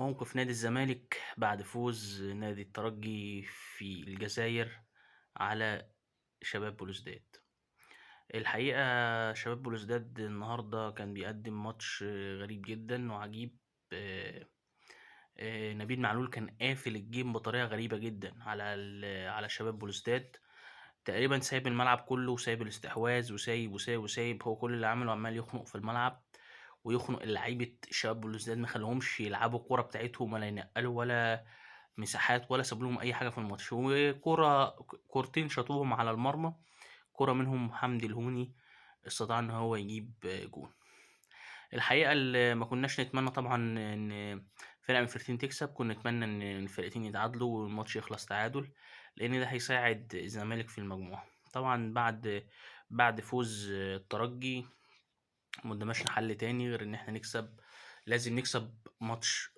موقف نادي الزمالك بعد فوز نادي الترجي في الجزائر على شباب بلوزداد. الحقيقة شباب بلوزداد النهاردة كان بيقدم ماتش غريب جدا وعجيب. آه، نبيل معلول كان قافل الجيم بطريقة غريبة جدا على شباب بلوزداد. تقريبا سايب الملعب كله وسايب الاستحواذ وسايب هو كل اللي عمله عمال يخنق في الملعب ويخنق لعيبة شباب بلوزداد، ما خلوهمش يلعبوا الكورة بتاعتهم ولا ينقلوا ولا مساحات ولا ساب لهم اي حاجه في الماتش. كورتين شاطوهم على المرمى، كرة منهم حمدي الهوني استطاع ان هو يجيب جون. الحقيقه اللي ما كناش نتمنى طبعا ان فرقه من الفرقتين تكسب، كنا نتمنى ان الفرقتين يتعادلوا والماتش يخلص تعادل، لان ده هيساعد الزمالك في المجموعه. طبعا بعد فوز الترجي ما قدامناش حل تاني غير ان احنا نكسب. لازم نكسب ماتش